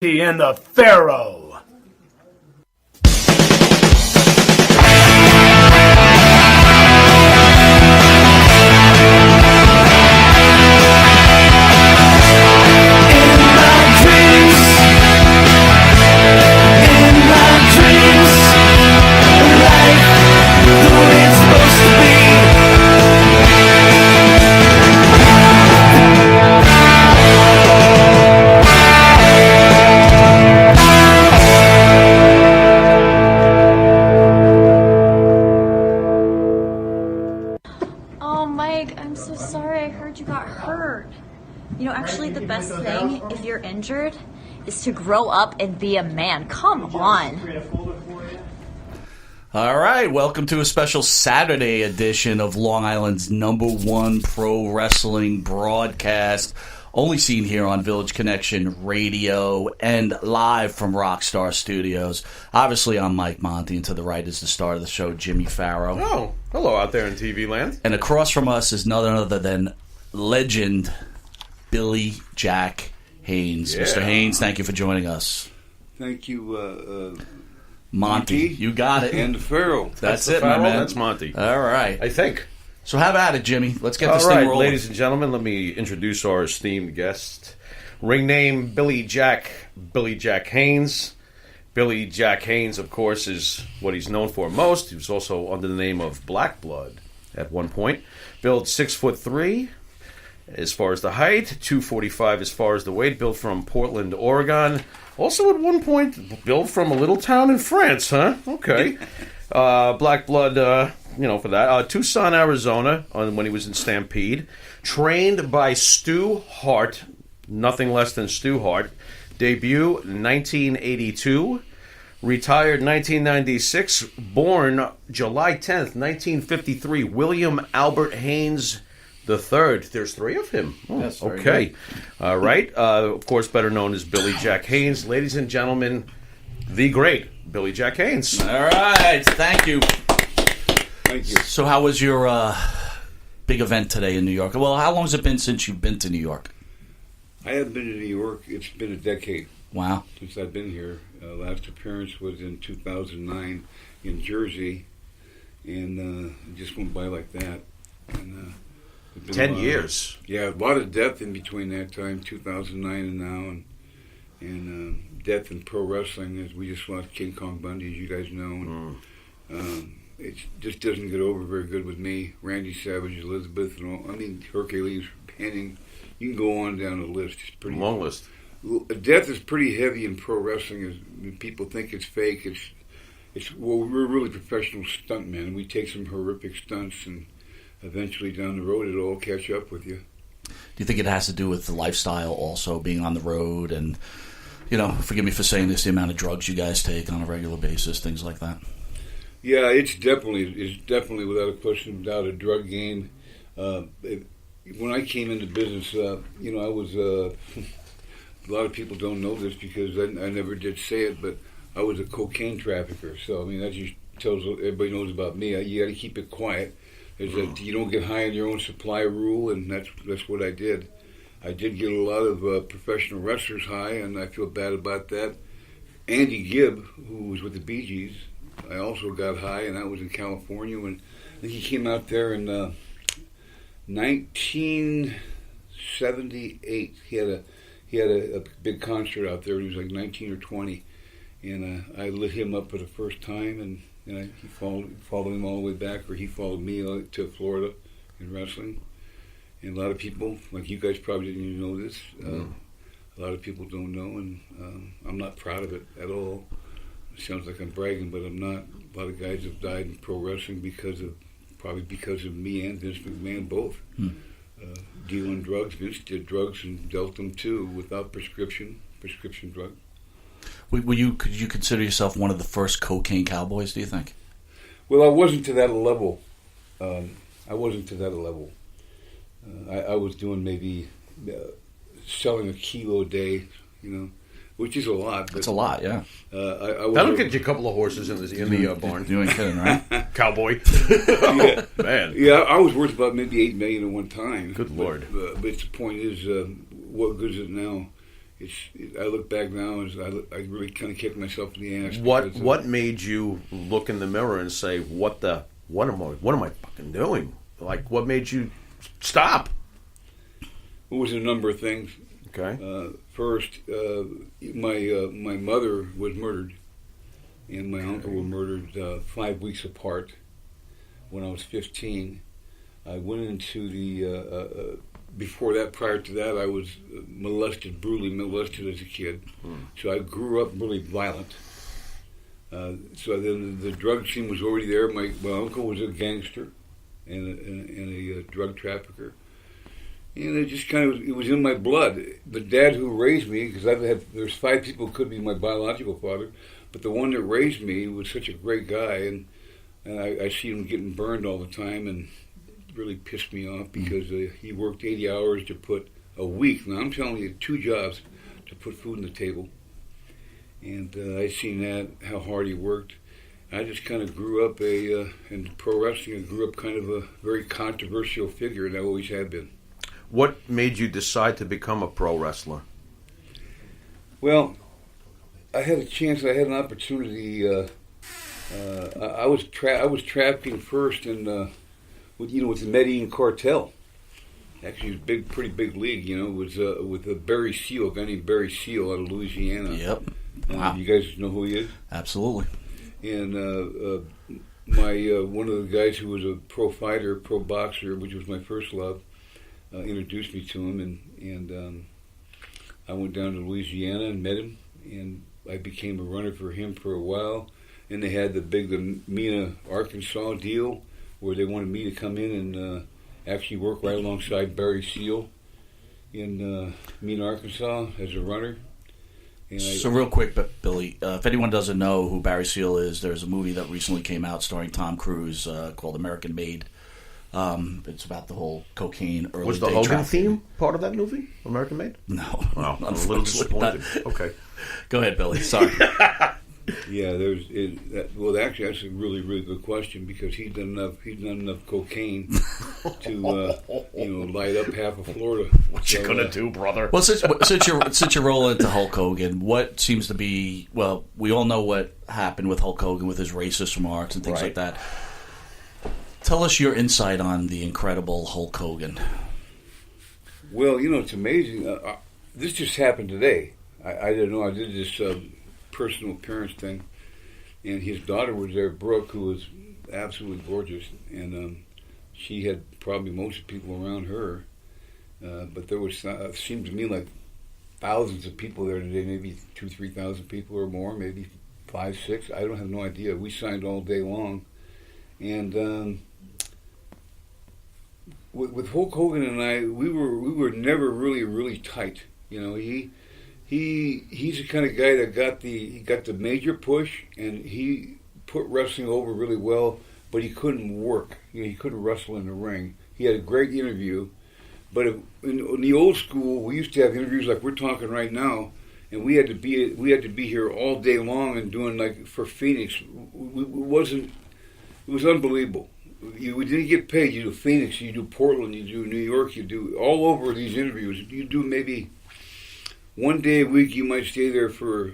And the Pharaoh. If you're injured, is to grow up and be a man. Come on. All right, welcome to a special Saturday edition of Long Island's #1 pro wrestling broadcast, only seen here on Village Connection Radio and live from Rockstar Studios. Obviously, I'm Mike Monty, and to the right is the star of the show, Jimmy Farrow. Oh, hello out there in TV land. And across from us is none other than legend Billy Jack Haynes. Yeah. Mr. Haynes, thank you for joining us. Thank you, Monty. You got it. And the Pharaoh. That's the it, Pharaoh, my man. That's Monty. All right. I think. So have at it, Jimmy. Let's get this All thing right, rolling. ladies and gentlemen, let me introduce our esteemed guest. Ring name, Billy Jack Haynes. Billy Jack Haynes, of course, is what he's known for most. He was also under the name of Black Blood at one point. Billed 6'3". As far as the height, 245 as far as the weight, built from Portland, Oregon. Also at one point, built from a little town in France, huh? Okay. Black Blood, for that. Tucson, Arizona, when he was in Stampede. Trained by Stu Hart, nothing less than Stu Hart. Debut 1982. Retired 1996. Born July 10th, 1953. William Albert Haynes the third. There's three of him. Oh, yes, okay. All right. Of course, better known as Billy Jack Haynes. Ladies and gentlemen, the great Billy Jack Haynes. All right. Thank you. Thank you. So how was your big event today in New York? Well, how long has it been since you've been to New York? I haven't been to New York. It's been a decade. Wow. Since I've been here. Last appearance was in 2009 in Jersey. And it just went by like that. And 10 years. Yeah, a lot of death in between that time, 2009 and now, and death in pro wrestling. As we just lost King Kong Bundy, as you guys know. And, it just doesn't get over very good with me. Randy Savage, Elizabeth, and all. I mean, Hercules, Henning. You can go on down the list. It's pretty long list. Death is pretty heavy in pro wrestling. People think it's fake. We're really professional stuntmen. We take some horrific stunts and. Eventually down the road, it'll all catch up with you. Do you think it has to do with the lifestyle also, being on the road and, forgive me for saying this, the amount of drugs you guys take on a regular basis, things like that? Yeah, it's definitely without a question, without a drug game. When I came into business, I was, a lot of people don't know this because I never did say it, but I was a cocaine trafficker. So, I mean, that just tells everybody knows about me. You got to keep it quiet. Is that you don't get high on your own supply rule, and that's what I did. I did get a lot of professional wrestlers high, and I feel bad about that. Andy Gibb, who was with the Bee Gees, I also got high, and I was in California when I think he came out there in 1978. He had a big concert out there. He was like 19 or 20, and I lit him up for the first time, and he followed him all the way back, or he followed me to Florida in wrestling. And a lot of people, like you guys probably didn't even know this. A lot of people don't know, and I'm not proud of it at all. It sounds like I'm bragging, but I'm not. A lot of guys have died in pro wrestling because of me and Vince McMahon both. Dealing drugs. Vince did drugs and dealt them too without prescription drug. Could you consider yourself one of the first cocaine cowboys, do you think? Well, I wasn't to that level. I was doing maybe selling a kilo a day, which is a lot. It's a lot, yeah. That'll get you a couple of horses in the barn. You ain't kidding, right? Cowboy. Yeah. Man. Yeah, I was worth about maybe $8 million at one time. Good Lord. But the point is, what good is it now? I look back now and I really kind of kick myself in the ass. What made you look in the mirror and say, what am I fucking doing? Like, what made you stop? It was a number of things. Okay. First, my mother was murdered, and my uncle were murdered 5 weeks apart. When I was 15, I went into the. Before that, prior to that, I was brutally molested as a kid. So I grew up really violent. So then the drug scene was already there. My uncle was a gangster and a drug trafficker. And it just it was in my blood. The dad who raised me, because there's 5 people who could be my biological father, but the one that raised me was such a great guy, and I see him getting burned all the time, and really pissed me off because he worked 80 hours to put a week. Now I'm telling you, 2 jobs to put food on the table, and I seen that how hard he worked. I just kind of grew up in pro wrestling. I grew up kind of a very controversial figure, and I always have been. What made you decide to become a pro wrestler? Well, I had a chance. I had an opportunity. I was trafficking first in. With the Medellin cartel. Actually, it was pretty big league. It was with Barry Seal, a guy named Barry Seal out of Louisiana. Yep. Wow. You guys know who he is? Absolutely. And my one of the guys who was a pro fighter, pro boxer, which was my first love, introduced me to him, and I went down to Louisiana and met him, and I became a runner for him for a while. And they had the Mena, Arkansas deal, where they wanted me to come in and actually work right alongside Barry Seal in Mena, Arkansas as a runner. So real quick, Billy, if anyone doesn't know who Barry Seal is, there's a movie that recently came out starring Tom Cruise called American Made. It's about the whole cocaine early Was the day Hogan trafficking. theme part of that movie, American Made? No. Oh, I'm a little disappointed. Okay. Go ahead, Billy. Sorry. Yeah, actually, that's a really, really good question because he's done enough cocaine to light up half of Florida. What you gonna do, brother? Well, since you're rolling into Hulk Hogan, what seems to be we all know what happened with Hulk Hogan with his racist remarks and things like that. Tell us your insight on the incredible Hulk Hogan. Well, it's amazing. This just happened today. I didn't know. I did this personal appearance thing, and his daughter was there, Brooke, who was absolutely gorgeous, and she had probably most of the people around her, but there was seemed to me like thousands of people there today, maybe 2,000-3,000 people or more, maybe 5-6. I don't have no idea. We signed all day long, and with Hulk Hogan and I, we were never really tight. He's the kind of guy that got the major push, and he put wrestling over really well, but he couldn't work. He couldn't wrestle in the ring. He had a great interview, but in the old school, we used to have interviews like we're talking right now, and we had to be here all day long and doing like for Phoenix. It was unbelievable. We didn't get paid. You do Phoenix, you do Portland, you do New York, you do all over these interviews. You do maybe one day a week. You might stay there for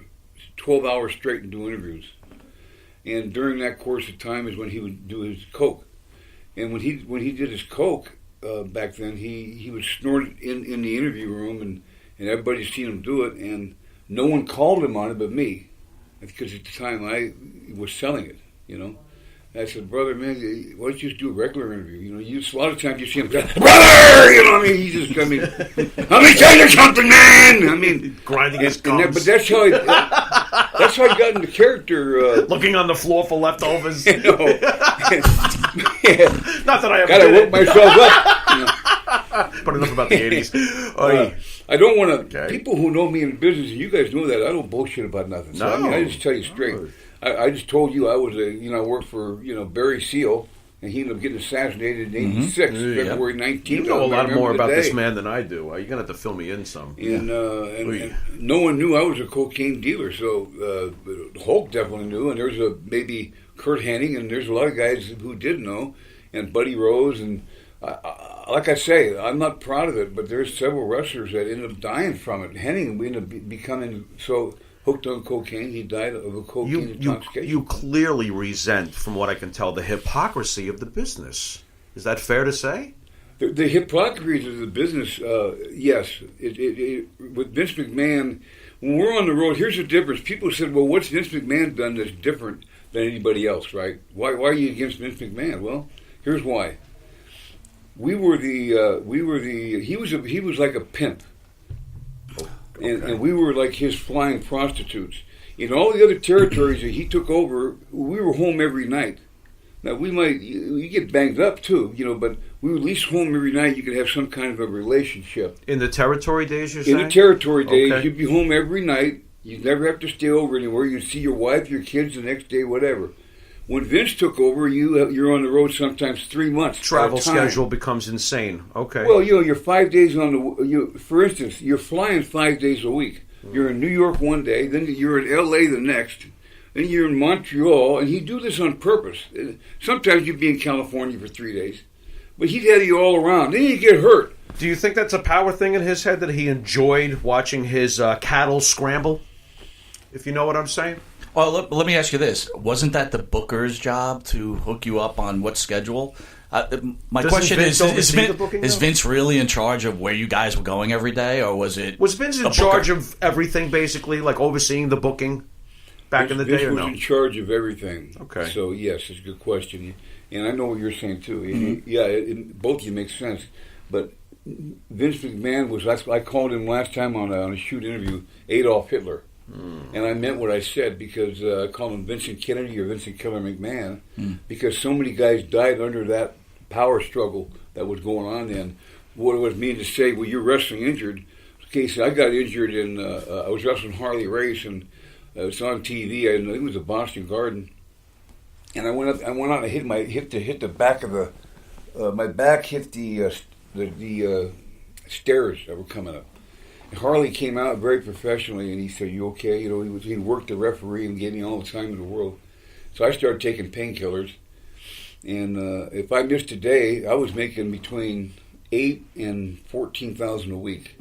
12 hours straight and do interviews. And during that course of time is when he would do his coke. And when he did his coke back then, he would snort it in the interview room, and everybody's seen him do it, and no one called him on it but me, because at the time I was selling it, I said, brother, man, why don't you just do a regular interview? A lot of times you see him, brother, he just, let me tell you something, man. Grinding his gums. But that's how I got into character. Looking on the floor for leftovers. Yeah. Not that I ever gotta did work myself up. But enough about the 80s. I don't want to. Okay. People who know me in business, and you guys know that, I don't bullshit about nothing. So, No. I just tell you straight. I just told you I was I worked for Barry Seal, and he ended up getting assassinated in '86, February 19th. You know a lot more about this day. man than I do. You're gonna have to fill me in some. And no one knew I was a cocaine dealer, so Hulk definitely knew, and there's maybe Kurt Hennig, and there's a lot of guys who did know, and Buddy Rose, and like I say, I'm not proud of it, but there's several wrestlers that ended up dying from it. Henning ended up becoming so hooked on cocaine, he died of a cocaine intoxication. You clearly resent, from what I can tell, the hypocrisy of the business. Is that fair to say? The hypocrisy of the business, yes. With Vince McMahon, when we're on the road, here's the difference. People said, well, what's Vince McMahon done that's different than anybody else, right? Why are you against Vince McMahon? Well, here's why. He was like a pimp. Okay. And we were like his flying prostitutes. In all the other territories that he took over, we were home every night. Now, you get banged up too, but we were at least home every night. You could have some kind of a relationship. In the territory days, you're saying? In the territory days, you'd be home every night. You'd never have to stay over anywhere. You'd see your wife, your kids the next day, whatever. When Vince took over, you're on the road sometimes 3 months. Travel schedule becomes insane. Okay. Well, you're 5 days for instance, you're flying 5 days a week. You're in New York one day, then you're in L.A. the next, then you're in Montreal, and he'd do this on purpose. Sometimes you'd be in California for 3 days, but he'd have you all around. Then you'd get hurt. Do you think that's a power thing in his head, that he enjoyed watching his cattle scramble? If you know what I'm saying? Well, let me ask you this. Wasn't that the booker's job to hook you up on what schedule? My question is Vince really in charge of where you guys were going every day, or was it... Was Vince in charge of everything, basically, like overseeing the booking back in the day, or no? Vince was in charge of everything. Okay. So, yes, it's a good question. And I know what you're saying, too. Mm-hmm. Yeah, both of you make sense. But Vince McMahon was... I called him last time on a shoot interview, Adolf Hitler. And I meant what I said, because I called him Vincent Kennedy or Vincent Killer McMahon, because so many guys died under that power struggle that was going on then. What it was mean to say, well, you're wrestling injured. Okay, so I got injured I was wrestling Harley Race, and it was on TV. I think it was the Boston Garden, and I went out and hit the back of my back hit the stairs that were coming up. Harley came out very professionally, and he said, "You okay?" He worked the referee and gave me all the time in the world. So I started taking painkillers, and if I missed a day, I was making between $8,000 and $14,000 a week.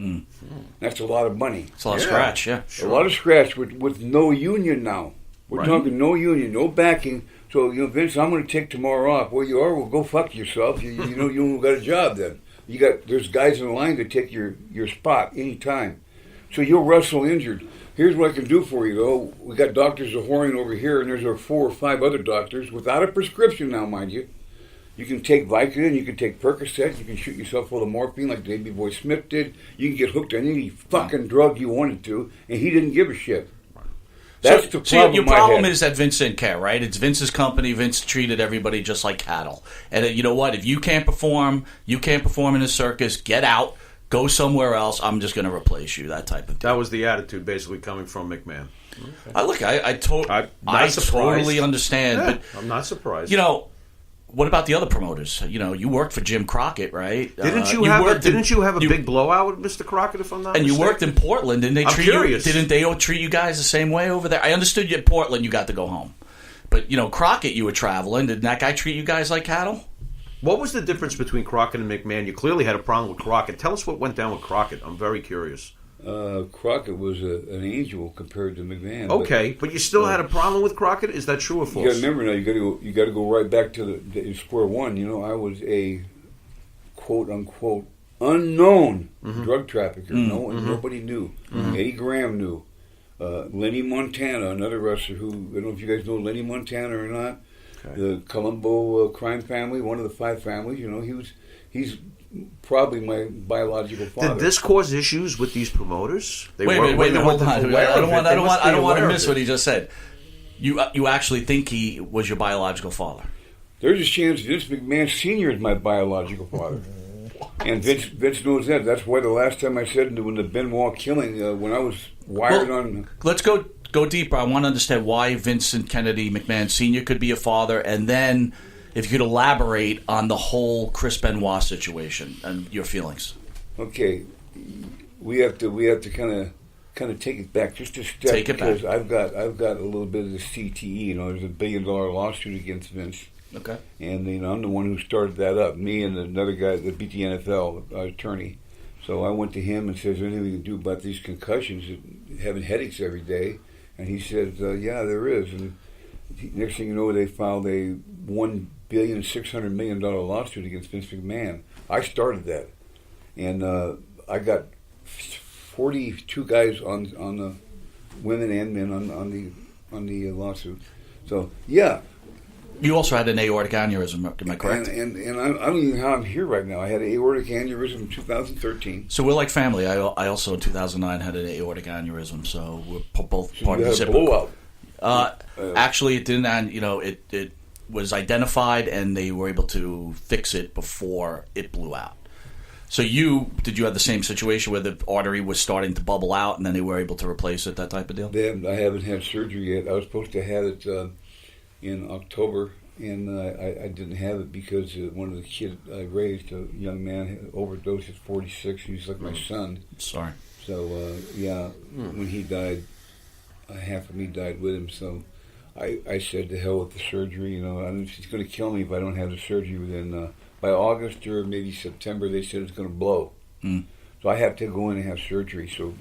That's a lot of money. It's a lot of scratch, yeah. Sure. A lot of scratch with no union now. We're talking no union, no backing. So Vince, I'm going to take tomorrow off. Well, you are. Well, go fuck yourself. You don't got a job then. There's guys in the line to take your spot anytime. So you'll wrestle injured. Here's what I can do for you, though. We got doctors whoring over here, and there's 4 or 5 other doctors without a prescription now, mind you. You can take Vicodin, you can take Percocet, you can shoot yourself full of morphine like Davey Boy Smith did. You can get hooked on any fucking drug you wanted to, and he didn't give a shit. That's the problem. So your problem is that Vince didn't care, right? It's Vince's company. Vince treated everybody just like cattle. And you know what? If you can't perform in a circus, get out, go somewhere else. I'm just going to replace you. That type of thing. That was the attitude, basically, coming from McMahon. Okay. I totally understand. Yeah, but I'm not surprised. What about the other promoters? You worked for Jim Crockett, right? Didn't you have a big blowout with Mr. Crockett, if I'm not mistaken? And you worked in Portland. Didn't they treat you guys the same way over there? I understood you at Portland, you got to go home. But, Crockett, you were traveling. Didn't that guy treat you guys like cattle? What was the difference between Crockett and McMahon? You clearly had a problem with Crockett. Tell us what went down with Crockett. I'm very curious. Crockett was an angel compared to McMahon. Okay, but you still had a problem with Crockett? Is that true or false? You got to remember now. You got to go right back to the square one. I was a quote unquote unknown drug trafficker. Nobody knew. Eddie Graham knew. Lenny Montana, another wrestler who, I don't know if you guys know Lenny Montana or not. Okay. The Colombo crime family, one of the 5 families. He's probably my biological father. Did this cause issues with these promoters? Wait, hold on. I don't want to miss what he just said. You actually think he was your biological father? There's a chance Vince McMahon Sr. is my biological father. And Vince knows that. That's why the last time I said when the Benoit killing, when I was wired on... Let's go deeper. I want to understand why Vincent Kennedy McMahon Sr. could be a father, and then... if you could elaborate on the whole Chris Benoit situation and your feelings. Okay, we have to kind of take it back just a step, because I've got a little bit of the CTE. There's a $1 billion lawsuit against Vince, Okay. And I'm the one who started that up. Me and another guy that beat the NFL attorney. So I went to him and said, "Is there anything we can do about these concussions, having headaches every day?" And he said, "Yeah, there is." And next thing you know, they filed a $1,600,000,000 lawsuit against Vince McMahon. I started that, and I got 42 guys on the women and men on the lawsuit. So yeah. You also had an aortic aneurysm, am I correct? And I don't even know how I'm here right now. I had an aortic aneurysm in 2013. So we're like family. I also in 2009 had an aortic aneurysm, so we're both So part you of had the a blowout. Actually, it didn't. And it was identified, and they were able to fix it before it blew out. So did you have the same situation where the artery was starting to bubble out, and then they were able to replace it, that type of deal? I haven't had surgery yet. I was supposed to have it in October, and I didn't have it because one of the kids I raised, a young man, had overdosed at 46. He was like my son. Sorry. So, when he died, half of me died with him. So I said, to hell with the surgery. It's going to kill me if I don't have the surgery within, by August or maybe September, they said it's going to blow. So I have to go in and have surgery. So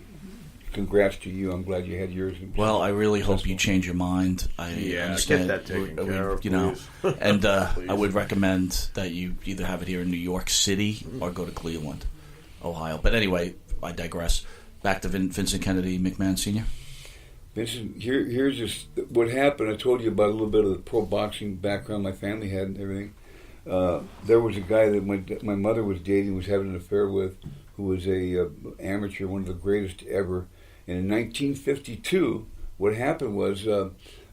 congrats to you. I'm glad you had yours. Well, I really hope you change your mind. I understand. Get that taken care of, please. And I would recommend that you either have it here in New York City or go to Cleveland, Ohio. But anyway, I digress. Back to Vincent Kennedy McMahon Sr. Vincent, here's just what happened. I told you about a little bit of the pro boxing background my family had and everything. There was a guy that my mother was dating, was having an affair with, who was a amateur, one of the greatest ever. And in 1952, what happened was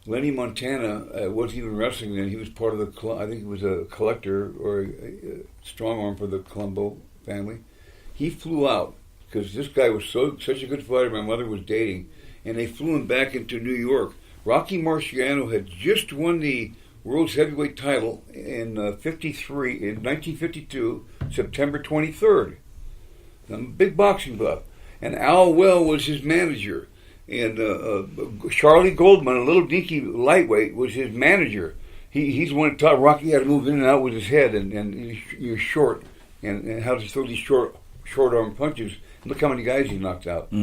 Lenny Montana wasn't even wrestling then. He was part of I think he was a collector or a strong arm for the Colombo family. He flew out because this guy was such a good fighter my mother was dating, and they flew him back into New York. Rocky Marciano had just won the world's heavyweight title in 1952, September 23rd. I'm a big boxing buff. And Al Well was his manager. And Charlie Goldman, a little dinky lightweight, was his manager. He's the one that taught Rocky how to move in and out with his head, and he was short, and how to throw these short arm punches. Look how many guys he knocked out.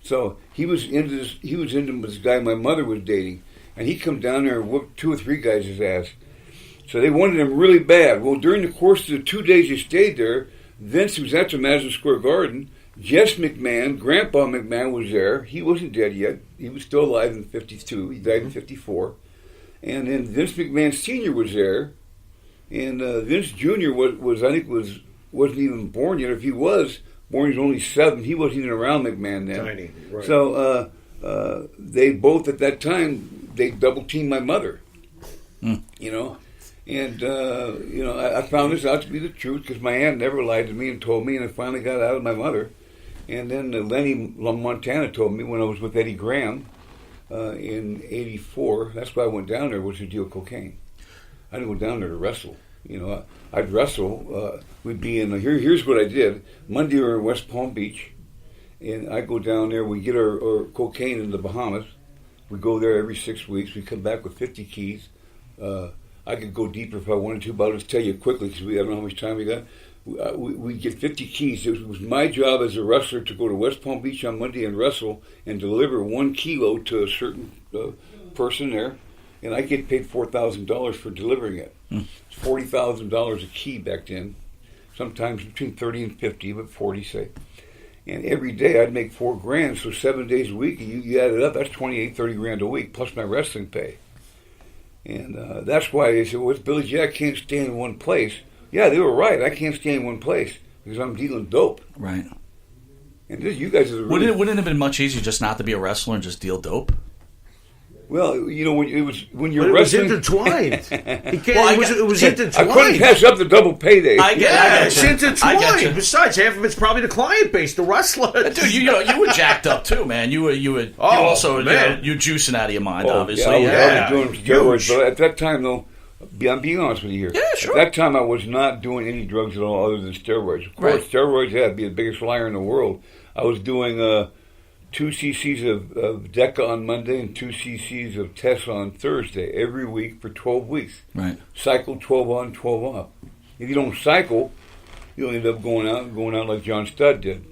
So he was into this guy my mother was dating, and he come down there and whooped 2 or 3 guys' ass. So they wanted him really bad. Well, during the course of the 2 days he stayed there, Vince was at the Madison Square Garden. Jess McMahon, Grandpa McMahon, was there. He wasn't dead yet. He was still alive in 52. He died in 54. And then Vince McMahon Sr. was there. And Vince Jr. wasn't even born yet. If he was born, he was only 7. He wasn't even around McMahon then. Tiny, right. So they both, at that time, they double-teamed my mother. And, I found this out to be the truth because my aunt never lied to me and told me, and I finally got it out of my mother. And then Lenny Montana told me when I was with Eddie Graham in 84, that's why I went down there, was to deal cocaine. I didn't go down there to wrestle. I'd wrestle. We'd be in, here's what I did. Monday we were in West Palm Beach, and I go down there, we get our cocaine in the Bahamas. We go there every 6 weeks. We come back with 50 keys. I could go deeper if I wanted to, but I'll just tell you quickly because I don't know how much time we got. We get 50 keys. It was my job as a wrestler to go to West Palm Beach on Monday and wrestle and deliver 1 kilo to a certain person there, and I get paid $4,000 for delivering it. It's $40,000 a key back then, sometimes between 30 and 50, but 40 say. And every day I'd make $4,000, so 7 days a week, you add it up, that's 28, 30 grand a week, plus my wrestling pay. And that's why they said, well, Billy Jack can't stay in one place. Yeah, they were right. I can't stay in one place because I'm dealing dope. Right. And you guys are really... Wouldn't it have been much easier just not to be a wrestler and just deal dope? Well, when you're But wrestling... it was intertwined. It was I intertwined. couldn't pass up the double payday. I get It's you. intertwined. I get you. Besides, half of it's probably the client base, the wrestler. Dude, you were jacked up too, man. You were also man. you're juicing out of your mind, Oh, obviously. I was doing steroids, Huge. but at that time, though, I'm being honest with you here. Yeah, sure. At that time, I was not doing any drugs at all other than steroids. Of course, Right. steroids, I'd be the biggest liar in the world. I was doing 2 cc's of Deca on Monday and 2 cc's of Tess on Thursday every week for 12 weeks. Right. Cycle 12 on, 12 off. If you don't cycle, you'll end up going out like John Studd did.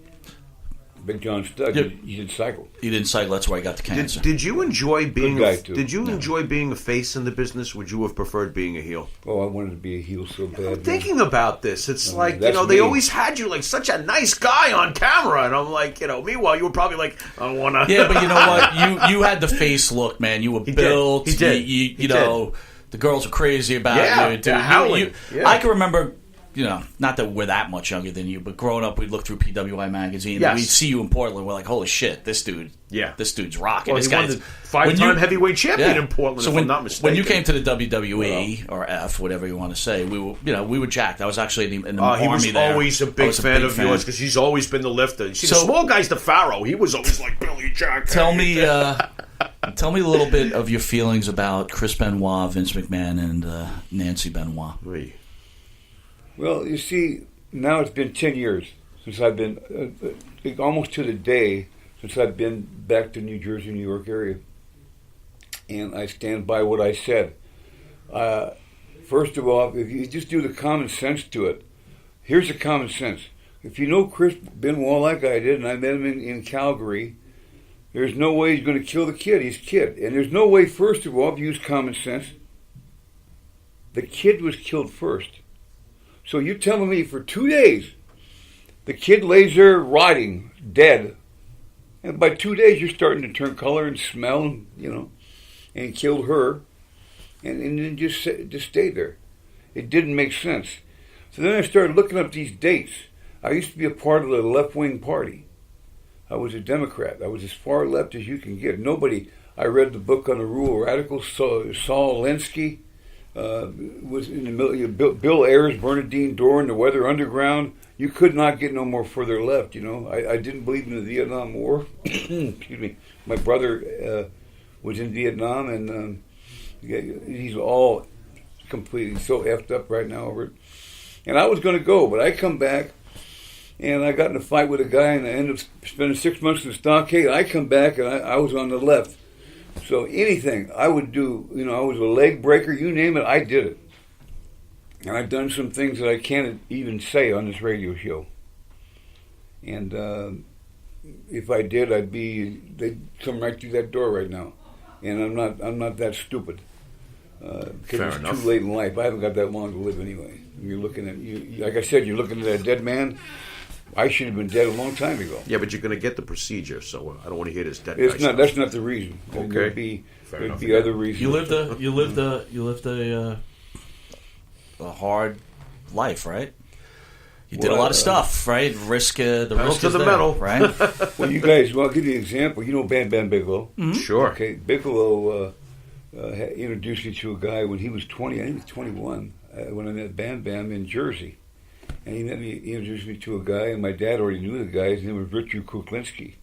Big John Studd, Yep. he did cycle. He didn't cycle. That's why he got the cancer. Did you enjoy being? Good guy, too. Did you enjoy being a face in the business? Would you have preferred being a heel? Oh, I wanted to be a heel so bad. I'm thinking about this. It's like, that's they me. always had you like such a nice guy on camera, and I'm like, meanwhile you were probably like, I don't want to. Yeah, but you know what? You had the face look, man. You were built. He did. You know, the girls were crazy about you. Dude. howling. Yeah. I can remember. Not that we're that much younger than you, but growing up, we'd look through PWI magazine. Yes. And we'd see you in Portland. We're like, holy shit, this dude. Yeah. This dude's rocking. Well, this he won guy's the 5-time heavyweight champion in Portland, So if I'm not mistaken. when you came to the WWE or F, whatever you want to say, we were jacked. I was actually in the army he was there. always a big fan of yours because he's always been the lifter. You see, the small guy's the Pharaoh. He was always like Billy Jack. Tell me a little bit of your feelings about Chris Benoit, Vince McMahon, and Nancy Benoit. Oui. Well, you see, now it's been 10 years since I've been, almost to the day, since I've been back to New Jersey, New York area. And I stand by what I said. First of all, if you just do the common sense to it, here's the common sense. If you know Chris Benoit like I did, and I met him in Calgary, there's no way he's going to kill the kid. He's a kid. And there's no way, first of all, if you use common sense, the kid was killed first. So you're telling me for 2 days, the kid lays there rotting, dead, and by 2 days you're starting to turn color and smell, and killed her, and then just stayed there. It didn't make sense. So then I started looking up these dates. I used to be a part of the left-wing party. I was a Democrat. I was as far left as you can get. I read the book on the rural radicals, Saul Alinsky. Was in the middle. Bill Ayers, Bernadine Doran, the Weather Underground. You could not get no more further left. I didn't believe in the Vietnam War. Excuse me. My brother was in Vietnam, and he's all completely so effed up right now over it. And I was going to go, but I come back, and I got in a fight with a guy, and I ended up spending 6 months in the stockade. I come back, and I was on the left. So anything I would do, I was a leg breaker, you name it, I did it. And I've done some things that I can't even say on this radio show. And if I did, they'd come right through that door right now. And I'm not that stupid. Because it's too late in life. I haven't got that long to live anyway. You're looking at, like I said, you're looking at a dead man. I should have been dead a long time ago. Yeah, but you're going to get the procedure, so I don't want to hear this dead guy stuff. That's not the reason. Okay. There'd be other reasons. You lived a hard life, right? You did a lot of stuff, right? Risk the risk to is the there, metal, right? Well, you guys. Well, I'll give you an example. You know Bam Bam Bigelow. Mm-hmm. Sure. Okay, Bigelow introduced me to a guy when he was 20. I think he was 21 when I met Bam Bam in Jersey. And he introduced me to a guy, and my dad already knew the guy. His name was Richard Kuklinski.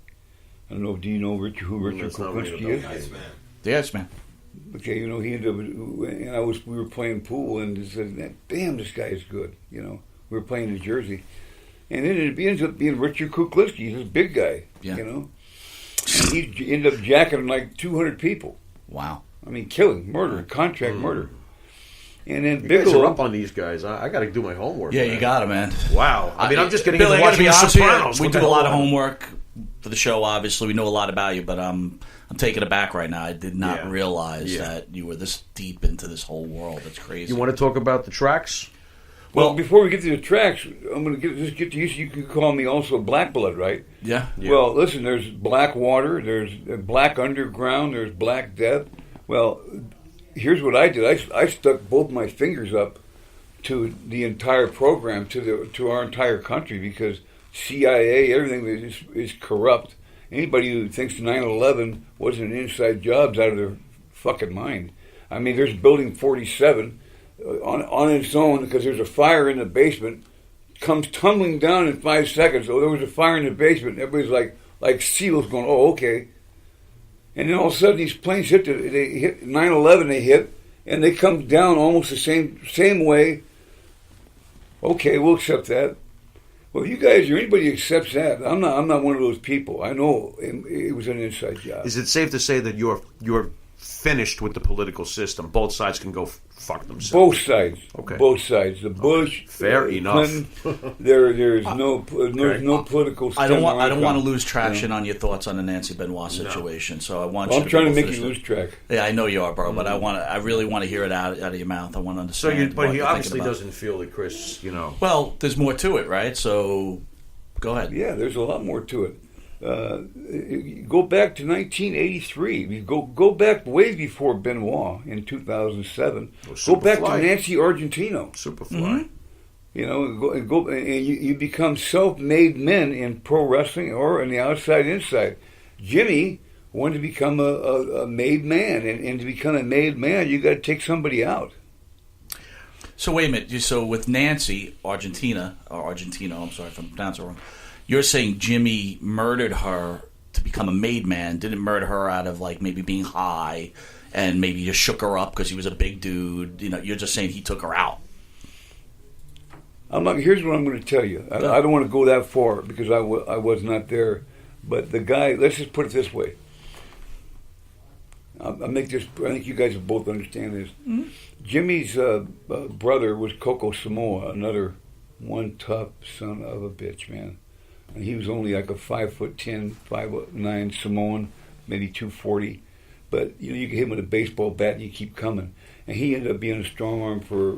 I don't know. Do you know who Richard Kuklinski is? Yes, man. Okay, he ended up, and we were playing pool, and he said, "Damn, this guy is good." We were playing in Jersey, and then it ends up being Richard Kuklinski. He's this big guy, and he ended up jacking like 200 people. Wow. I mean, killing, murder, contract murder. And then You Bigelow, guys are up on these guys. I got to do my homework. Yeah, man. you got it, man. Wow. I mean, I'm just getting Billy, into I gotta watching be The honest with you, Sopranos. we What do the a lot hell? of homework for the show. Obviously, we know a lot about you, but I'm taken aback right now. I did not realize that you were this deep into this whole world. That's crazy. You want to talk about the tracks? Well, before we get to the tracks, I'm going to get to you. So you can call me also Black Blood, right? Yeah. Well, listen, there's Black Water, there's Black Underground, there's Black Death. Well, here's what I did. I stuck both my fingers up to the entire program, to our entire country, because CIA, everything is corrupt. Anybody who thinks 9/11 wasn't inside jobs out of their fucking mind. I mean, there's Building 47 on its own because there's a fire in the basement, comes tumbling down in 5 seconds. Oh, there was a fire in the basement. Everybody's like seals going, oh, okay. And then all of a sudden these planes hit 9/11. They hit, and they come down almost the same way. Okay, we'll accept that. Well, you guys or anybody accepts that. I'm not one of those people. I know it was an inside job. Is it safe to say that you're finished with the political system? Both sides can go fuck themselves. Both sides. Okay. Both sides. The Bush, Fair enough. Clinton, there's no political. I don't want to lose traction on your thoughts on the Nancy Benoit situation. So I want. I'm trying to make you lose track. Yeah, I know you are, bro. But I really want to hear it out of your mouth. I want to understand. But he obviously doesn't feel that Chris, Well, there's more to it, right? So go ahead. Yeah, there's a lot more to it. Go back to 1983. You go back way before Benoit in 2007. Go back to Nancy Argentino. Superfly. Mm-hmm. And you become self-made men in pro wrestling or in the outside inside. Jimmy wanted to become a made man, and to become a made man, you got to take somebody out. So wait a minute. So with Nancy Argentino, I'm sorry if I'm pronouncing it wrong. You're saying Jimmy murdered her to become a made man, didn't murder her out of like maybe being high and maybe just shook her up because he was a big dude. You're just saying he took her out. Here's what I'm going to tell you. I don't want to go that far because I was not there. But the guy, let's just put it this way. I'll make this, I think you guys will both understand this. Mm-hmm. Jimmy's brother was Coco Samoa, another one tough son of a bitch, man. And he was only like a 5'10", 5'9" Samoan, maybe 240. But you can hit him with a baseball bat and you keep coming. And he ended up being a strong arm for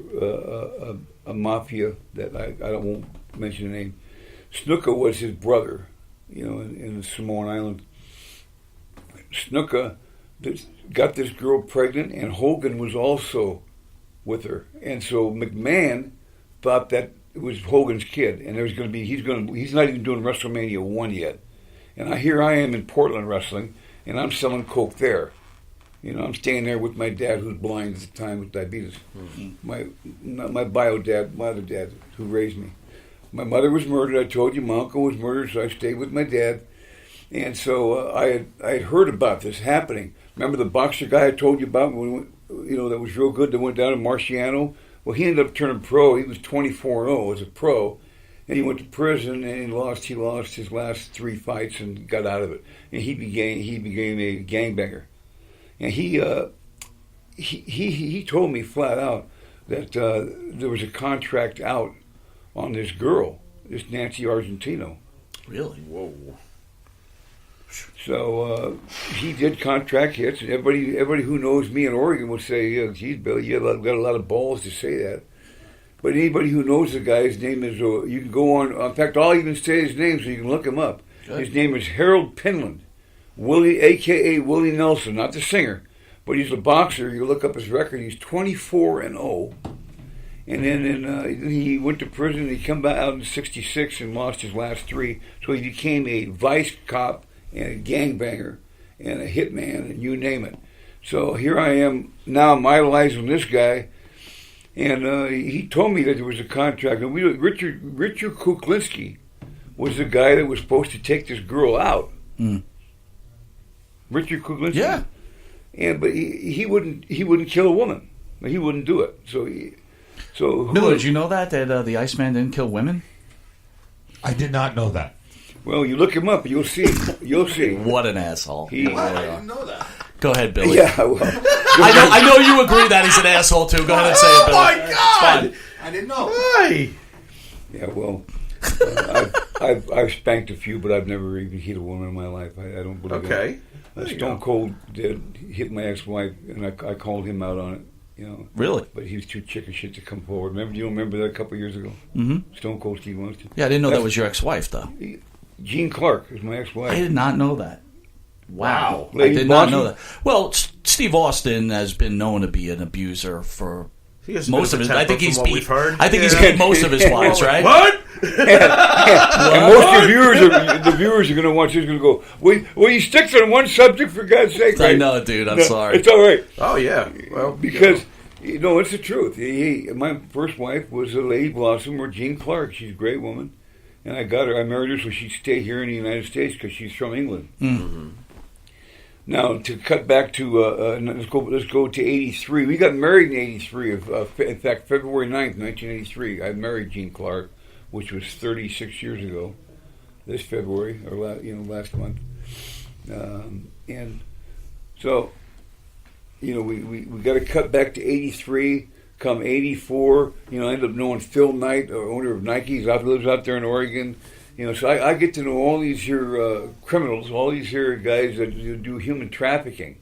a mafia that I won't mention the name. Snuka was his brother, in the Samoan Island. Snuka got this girl pregnant, and Hogan was also with her. And so McMahon thought that it was Hogan's kid, and he's not even doing WrestleMania 1 yet. And here I am in Portland wrestling, and I'm selling coke there. I'm staying there with my dad, who's blind at the time with diabetes. Mm-hmm. My bio dad, my other dad, who raised me. My mother was murdered. I told you my uncle was murdered, so I stayed with my dad. And so I had heard about this happening. Remember the boxer guy I told you about, that was real good, that went down to Marciano? Well, he ended up turning pro. He was 24-0 as a pro, and he went to prison and he lost his last 3 fights and got out of it. And he became a gangbanger. And he told me flat out that there was a contract out on this girl, this Nancy Argentino. Really? Whoa. So he did contract hits, and everybody who knows me in Oregon would say, "Yeah, geez, Billy, you got a lot of balls to say that." But anybody who knows the guy, his name is. You can go on. In fact, I'll even say his name so you can look him up. Good. His name is Harold Pinland, Willie, a.k.a. Willie Nelson, not the singer, but he's a boxer. You look up his record; he's 24-0. And then he went to prison. He come back out in '66 and lost his last 3. So he became a vice cop and a gangbanger and a hitman and you name it. So here I am now, I'm idolizing this guy, and he told me that there was a contract. And Richard Kuklinski was the guy that was supposed to take this girl out. Mm. Richard Kuklinski. Yeah. But he wouldn't kill a woman. He wouldn't do it. Miller, did you know that the Iceman didn't kill women? I did not know that. Well, you look him up, you'll see. You'll see. What an asshole! I didn't know that. Go ahead, Billy. Yeah, well, I know you agree that he's an asshole too. Go ahead and say it, Billy. Oh my God! I didn't know. Why? Yeah, well, I've spanked a few, but I've never even hit a woman in my life. I don't believe that. Okay. Stone Cold did hit my ex-wife, and I called him out on it. Really? But he was too chicken shit to come forward. Do you remember that a couple of years ago? Mm-hmm. Stone Cold Steve Austin. Yeah, I didn't know that was your ex-wife, though. Jean Clark is my ex-wife. I did not know that. Wow. I Lady did not know that. Well, Steve Austin has been known to be an abuser for most of his. I think he's beat. I think he's beat most of his wives, right? What? And most of the viewers are going to watch this. Going to go, will you stick to one subject for God's sake? Right? I know, dude. I'm sorry. It's all right. Oh yeah. Well, because it's the truth. My first wife was a Lady Blossom or Jean Clark. She's a great woman, and I married her so she'd stay here in the United States because she's from England. Mm-hmm. Now, to cut back to, let's go to 83. We got married in 83. In fact, February 9th, 1983, I married Jean Clark. which was 36 years ago, this February or last month, and so we got to cut back to 83. Come 84, I ended up knowing Phil Knight, owner of Nike's, lives out there in Oregon. So I get to know all these here criminals, all these here guys that do human trafficking.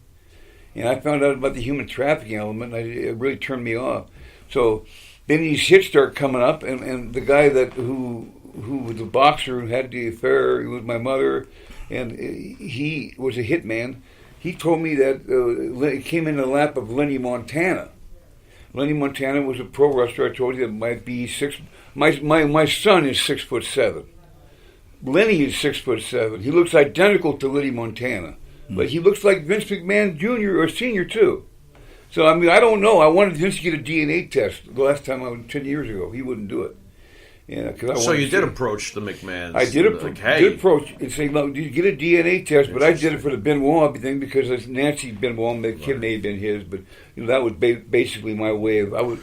And I found out about the human trafficking element, and it really turned me off. So then these hits start coming up, and the guy who was a boxer who had the affair with my mother, and he was a hitman. He told me that it came in the lap of Lenny Montana. Lenny Montana was a pro wrestler. I told you that might be six. My son is 6'7". Lenny is 6'7". He looks identical to Lenny Montana, but he looks like Vince McMahon Jr. or Senior too. So I don't know. I wanted Vince to get a DNA test the last time 10 years ago. He wouldn't do it. So you did approach the McMahons. I did approach and say, "Look, did you get a DNA test?" But I did it for the Benoit thing because it's Nancy Benoit. The kid may have been his, but that was basically my way of. I was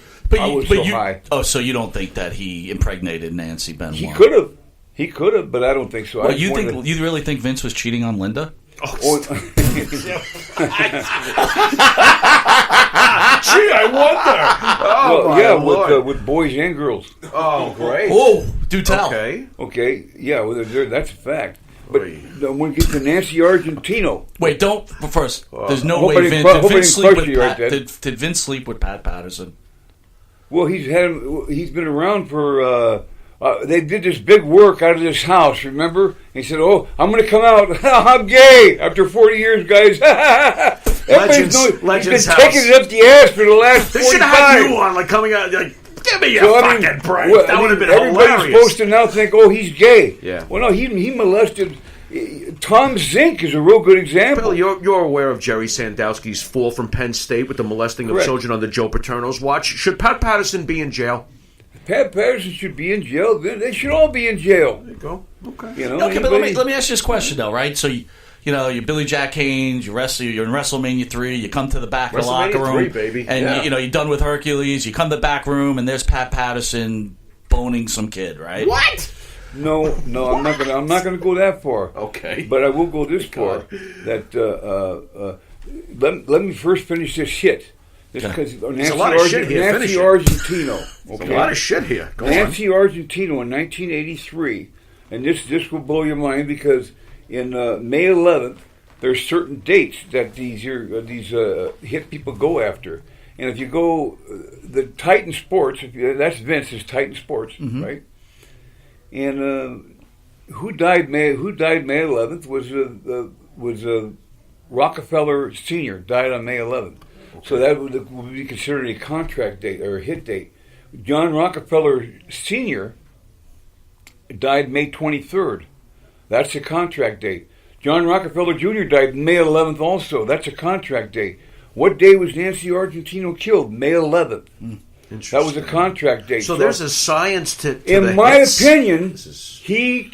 so high. Oh, so you don't think that he impregnated Nancy Benoit? He could have, but I don't think so. Well, you really think Vince was cheating on Linda? Gee, I wonder. With boys and girls. Oh, great. Oh, do tell. Okay. Yeah, that's a fact. But when we get to Nancy Argentino. Wait, don't. First, there's no way Vince did Vince sleep with Pat Patterson? Well, he's been around for. They did this big work out of this house, remember? He said, "Oh, I'm going to come out. I'm gay after 40 years, guys." Legends he's been house. taking it up the ass for the last 45. They should have had you on, coming out, give me a fucking break. That would have been everybody's hilarious. Supposed to now think, "Oh, he's gay." Yeah. Well, no, he molested. Tom Zink is a real good example. Bill, you're aware of Jerry Sandowski's fall from Penn State with the molesting of children on the Joe Paterno's watch. Should Pat Patterson be in jail? Pat Patterson should be in jail. They should all be in jail. There you go. Okay. Okay, but let me ask you this question though, right? So you're Billy Jack Haynes. You're in WrestleMania 3. You come to the back of the locker room, 3, baby. And you're done with Hercules. You come to the back room, and there's Pat Patterson boning some kid, right? What? No, I'm not gonna go that far. Okay, but I will go this far. That let me first finish this hit. Because There's a lot of shit here. Nancy Argentino. Okay. There's a lot of shit here. Nancy Argentino in 1983, and this will blow your mind because in May 11th there's certain dates that these hit people go after, and if you go the Titan Sports, that's Vince's Titan Sports, right? And who died May 11th was Rockefeller Sr. died on May 11th. So that would be considered a contract date or a hit date. John Rockefeller Sr. died May 23rd. That's a contract date. John Rockefeller Jr. died May 11th also. That's a contract date. What day was Nancy Argentino killed? May 11th. That was a contract date. So there's a science to in my opinion, he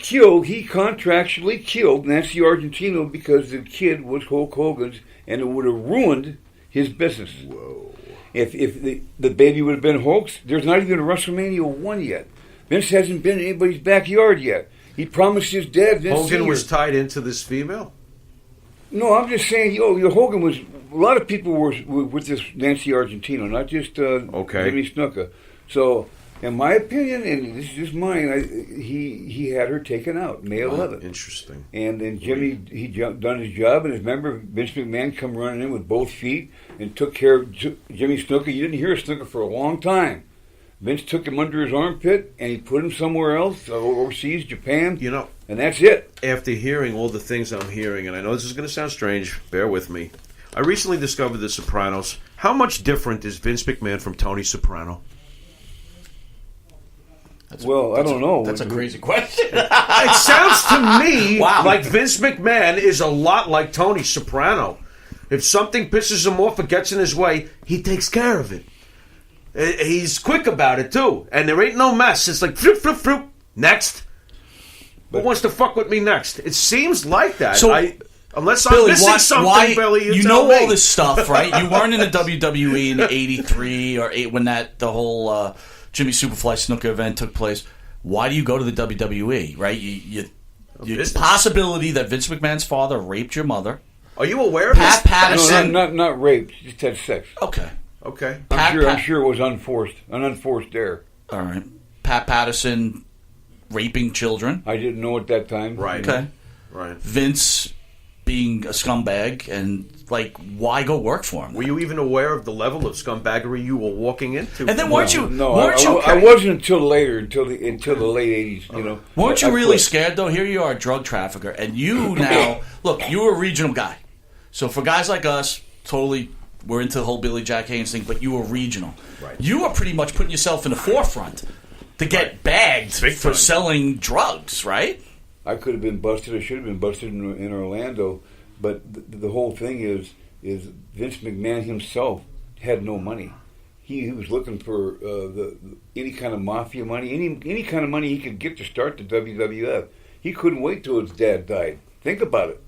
contractually killed Nancy Argentino because the kid was Hulk Hogan's and it would have ruined his business. Whoa! If the baby would have been Hulk's, there's not even a WrestleMania 1 yet. Vince hasn't been in anybody's backyard yet. He promised his dad. Vince Hogan Sr. was tied into this female. No, I'm just saying. Hogan was. A lot of people were with this Nancy Argentino, not just Jimmy Snuka. So, in my opinion, and this is just mine, he had her taken out May 11th. Interesting. And then Jimmy, done his job, and remember Vince McMahon come running in with both feet and took care of Jimmy Snuka. You didn't hear of Snuka for a long time. Vince took him under his armpit and he put him somewhere else, overseas, Japan. And that's it. After hearing all the things I'm hearing, and I know this is going to sound strange, bear with me. I recently discovered The Sopranos. How much different is Vince McMahon from Tony Soprano? I don't know. That's a crazy question. It sounds to me like Vince McMahon is a lot like Tony Soprano. If something pisses him off or gets in his way, he takes care of it. He's quick about it, too. And there ain't no mess. It's like, floop, floop, floop. Next. Who wants to fuck with me next? It seems like that. So, unless Billy, I'm missing something, Billy, you know all this stuff, right? You weren't in the WWE in '83 or '8 when the whole Jimmy Superfly Snuka event took place. why do you go to the WWE? Right? You business. possibility that Vince McMahon's father raped your mother. Are you aware of Pat this? Patterson. No, not rape. Just had sex. Okay. Okay. I'm sure it was unforced. An unforced dare. All right. Pat Patterson raping children. I didn't know at that time. Right. Okay. Right. Vince being a scumbag, and like, why go work for him? Were you even aware of the level of scumbaggery you were walking into? And then weren't you? No, weren't you? I wasn't until later, until the late 80s. You know. Weren't you I really quit. scared though? Here you are, a drug trafficker, and you now look. You were a regional guy, so for guys like us, totally, we're into the whole Billy Jack Haynes thing. But you were regional. Right. You were pretty much putting yourself in the forefront to get bagged Big for time. selling drugs, right? I could have been busted. I should have been busted in Orlando. But the whole thing is Vince McMahon himself had no money. He was looking for any kind of mafia money, any kind of money he could get to start the WWF. He couldn't wait till his dad died. Think about it.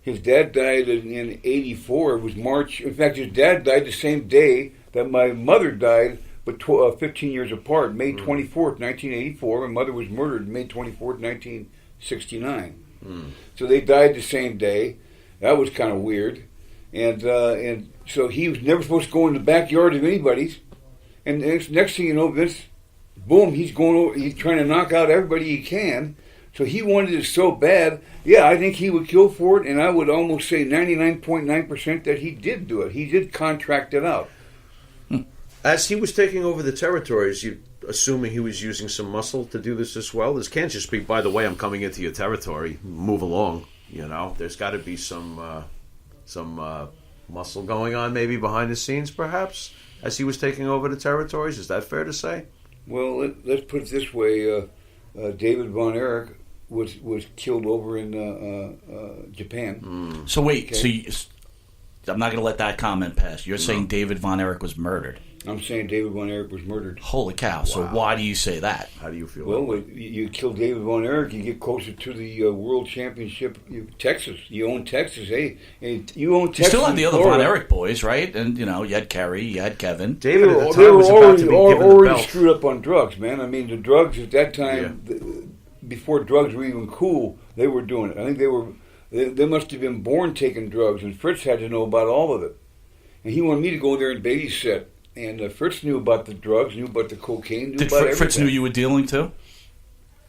His dad died in '84. It was March. In fact, his dad died the same day that my mother died, but 15 years apart. May 24th, 1984. My mother was murdered May 24th, 1969. So they died the same day. That was kind of weird. And so he was never supposed to go in the backyard of anybody's. And next thing you know, Vince, boom, he's going over, he's trying to knock out everybody he can. So he wanted it so bad. Yeah, I think he would kill for it, and I would almost say 99.9% that he did do it. He did contract it out. As he was taking over the territories, you assuming he was using some muscle to do this as well? This can't just be, by the way, I'm coming into your territory, move along. You know, there's got to be some muscle going on maybe behind the scenes, perhaps, as he was taking over the territories. Is that fair to say? Well, let's put it this way. David Von Erich was killed over in Japan. So wait, Okay. I'm not going to let that comment pass. You're saying David Von Erich was murdered. I'm saying David Von Erich was murdered. Holy cow! So why do you say that? How do you feel? Well, you kill David Von Erich, you get closer to the World Championship. Texas, you own Texas, hey, and you own Texas. You still had the other Florida. Von Erich boys, right? And you had Kerry, you had Kevin. David at the They time were was about to be given the already belt. screwed up on drugs, man. I mean, the drugs at that time, before drugs were even cool, they were doing it. I think they must have been born taking drugs, and Fritz had to know about all of it. And he wanted me to go there and babysit. And Fritz knew about the drugs, knew about the cocaine, knew Did about everything. Fritz knew you were dealing too?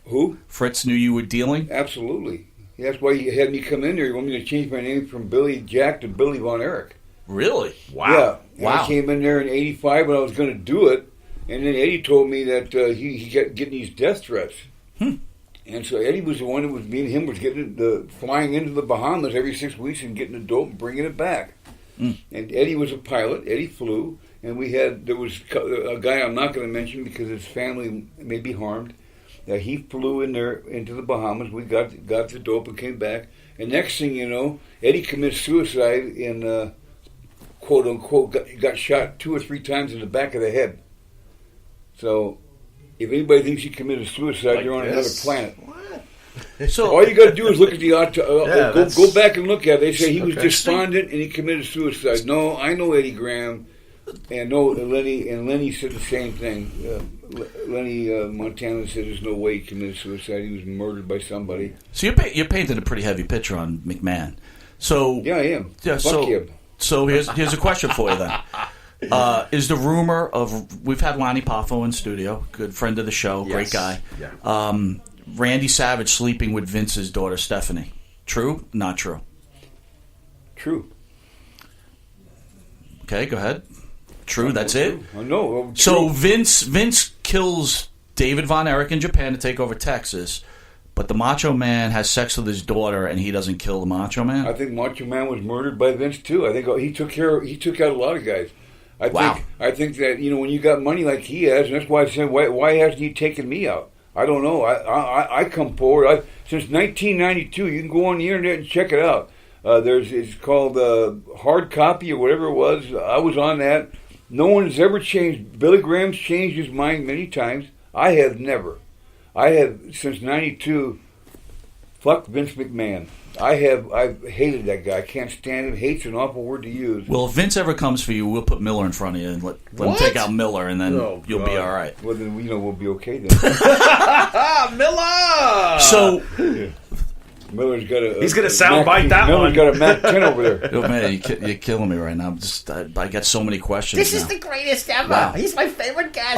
Who? Fritz knew you were dealing? Absolutely. That's why he had me come in there. He wanted me to change my name from Billy Jack to Billy Von Erich. Really? Wow. Yeah. And Wow. I came in there in '85 when I was going to do it, and then Eddie told me that he kept getting these death threats. And so Eddie was the one that was, me and him was getting flying into the Bahamas every 6 weeks and getting the dope and bringing it back. And Eddie was a pilot. Eddie flew. And there was a guy I'm not going to mention because his family may be harmed. He flew in there into the Bahamas. We got the dope and came back. And next thing you know, Eddie committed suicide and quote unquote got shot 2 or 3 times in the back of the head. So if anybody thinks he committed suicide, Like you're on this? another planet. So All you got to do is look at the go back and look at it. They say he was Okay. despondent and he committed suicide. No, I know Eddie Graham. And no, Lenny said the same thing. Lenny Montana said there's no way he committed suicide. He was murdered by somebody. So you're painting a pretty heavy picture on McMahon. So Yeah, I am. yeah. Fuck him. So here's a question for you then. Is the rumor of we've had Lonnie Poffo in studio, good friend of the show, great guy. Yeah. Randy Savage sleeping with Vince's daughter Stephanie. True? Not true? True. Okay, go ahead. True. That's it. I know. So True. Vince kills David Von Erich in Japan to take over Texas, but the Macho Man has sex with his daughter, and he doesn't kill the Macho Man. I think Macho Man was murdered by Vince too. I think he took out a lot of guys. Wow. I think that when you got money like he has, and that's why I said why hasn't he taken me out? I don't know. I come forward. Since 1992, you can go on the internet and check it out. It's called Hard Copy or whatever it was. I was on that. No one has ever changed. Billy Graham's changed his mind many times. I have never. I have, since '92, Fuck Vince McMahon. I've hated that guy. I can't stand him. Hate's an awful word to use. Well, if Vince ever comes for you, we'll put Miller in front of you and let him take out Miller, and then you'll be all right. Well, then we'll be okay then. Miller. So Miller's got a. He's gonna soundbite that one. Miller's got a Mac 10 over there. oh, man, you're killing me right now. I got so many questions. This is now. the greatest ever. Wow. He's my favorite guest.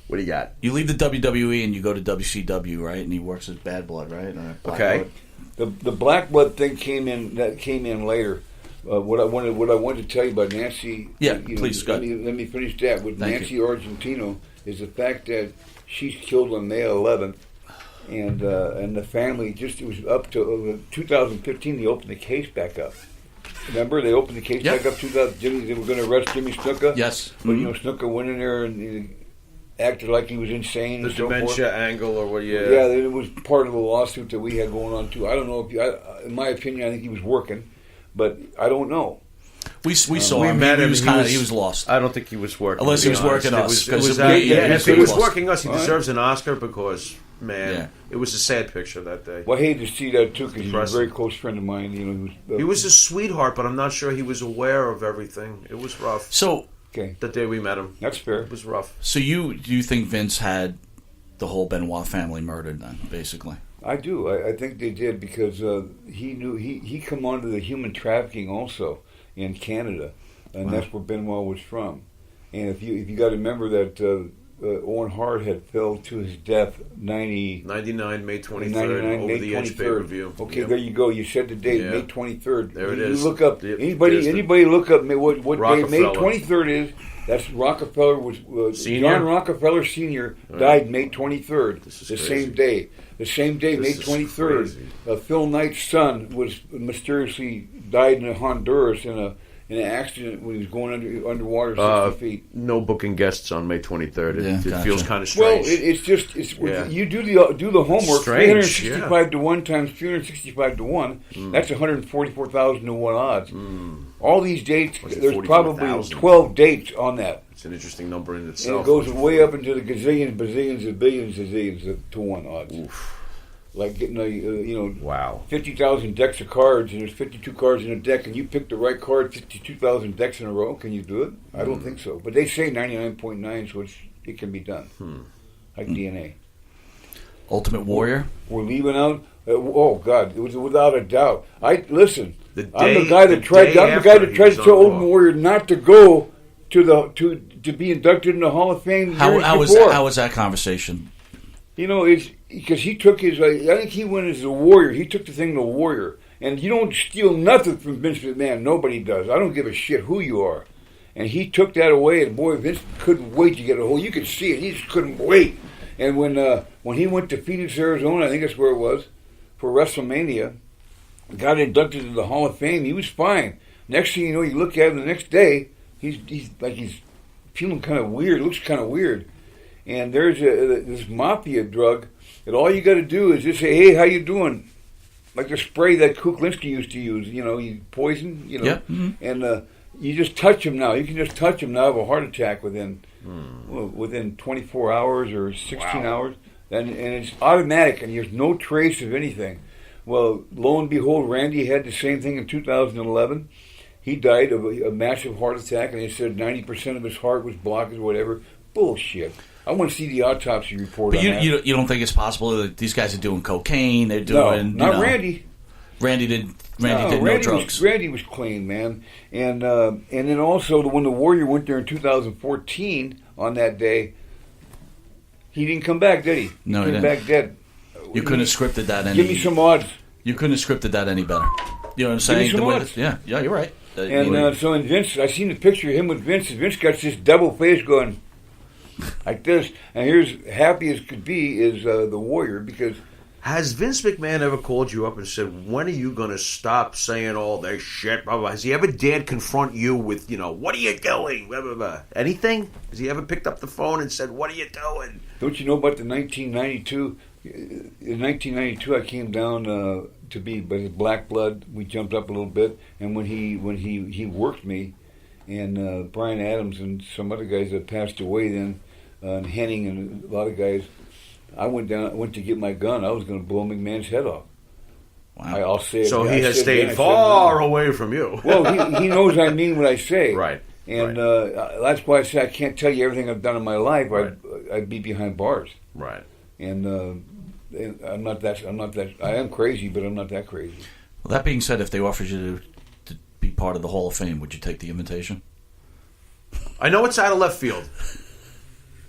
What do you got? You leave the WWE and you go to WCW, right? And he works as Bad Blood, right? Black Okay. Blood. The Black Blood thing came in later. What I wanted to tell you about Nancy. Yeah, please, go ahead. Let me finish that with Thank Nancy you. Argentino is the fact that she's killed on May 11th, and the family it was up to 2015. They opened the case back up. Remember, they opened the case back up. They were going to arrest Jimmy Snuka. Yes, but Snuka went in there and acted like he was insane. The and so dementia forth. angle, or what? Yeah, it was part of the lawsuit that we had going on too. I don't know if, in my opinion, I think he was working, but I don't know. We saw we him. met him. He was lost. I don't think he was working. Unless he was to be honest. working us. It was, if he was working us, he deserves an Oscar because, man, it was a sad picture that day. Well, I hated to see that too because he was a very close friend of mine. He was a sweetheart, but I'm not sure he was aware of everything. It was rough. So the day we met him, that's fair. It was rough. So do you think Vince had the whole Benoit family murdered then, basically? I do. I think they did because he knew he come onto the human trafficking also in Canada, and that's where Benoit was from. And if you got to remember that Owen Hart had fell to his death 99 May 23rd over the Edge pay-per-view. Okay, there you go. You said the date, May 23rd. There it you is. Look up anybody look up what day May 23rd is. That's Rockefeller John Rockefeller Sr. died May 23rd. The same day. The same day, May 23rd. Phil Knight's son was mysteriously died in Honduras in an accident when he was going underwater 60 feet. No booking guests on May 23rd. It feels kind of Well, strange. you do the homework. Strange, 365 to 1 times 365 to 1. That's 144,000 to 1 odds. All these dates, there's probably 12 dates on that. It's an interesting number in itself. And it goes way up into the gazillions, bazillions, and billions, zillions to 1 odds. Oof. Like getting wow, 50,000 decks of cards, and there's 52 cards in a deck, and you pick the right card 52,000 decks in a row. Can you do it? I don't think so. But they say 99.9, so it can be done. Like DNA. Ultimate Warrior? We're leaving out. Oh God, it was without a doubt. I'm the day, guy that tried to tell Ultimate Warrior not to go to be inducted in the Hall of Fame. How was that conversation? It's because he took his. I think he went as a warrior. He took the thing to warrior, and you don't steal nothing from Vince McMahon. Nobody does. I don't give a shit who you are. And he took that away, and boy, Vince couldn't wait to get a hold. You could see it. He just couldn't wait. And when he went to Phoenix, Arizona, I think that's where it was, for WrestleMania, got inducted into the Hall of Fame. He was fine. Next thing you know, you look at him the next day, he's feeling kind of weird. Looks kind of weird. And there's this mafia drug that all you got to do is just say, "Hey, how you doing?" Like the spray that Kuklinski used to use. You poison. Yep. Mm-hmm. And you just touch him now. You can just touch him now. Have a heart attack within 24 hours or 16 hours, and it's automatic, and there's no trace of anything. Well, lo and behold, Randy had the same thing in 2011. He died of a massive heart attack, and they said 90% of his heart was blocked or whatever. Bullshit. I want to see the autopsy report. But on that. you don't think it's possible that these guys are doing cocaine? They're doing not Randy. Randy did no drugs. Randy was clean, man. And then also when the Warrior went there in 2014 on that day, he didn't come back, did he? No, he came back dead. You couldn't have scripted that any. Give me some odds. You couldn't have scripted that any better. You know what I'm saying? Give me some odds. Yeah, you're right. And so in Vince, I seen the picture of him with Vince. And Vince got this double face going like this. And here's happy as could be is the Warrior because. Has Vince McMahon ever called you up and said, "When are you going to stop saying all this shit?" Blah, blah. Has he ever dared confront you with, "What are you doing?" Blah, blah, blah. Anything? Has he ever picked up the phone and said, "What are you doing?" Don't you know about the 1992? In 1992, I came down to be, but his Black Blood. We jumped up a little bit, and when he worked me, and Brian Adams and some other guys that passed away then, and Henning and a lot of guys. I went to get my gun. I was going to blow McMahon's head off. Wow. I'll say it. So I he has said stayed then, I said far no. away from you. Well, he knows I mean what I say. Right. And that's why I say I can't tell you everything I've done in my life. Right. I'd be behind bars. Right. And I'm not that. I am crazy, but I'm not that crazy. Well, that being said, if they offered you to be part of the Hall of Fame, would you take the invitation? I know it's out of left field.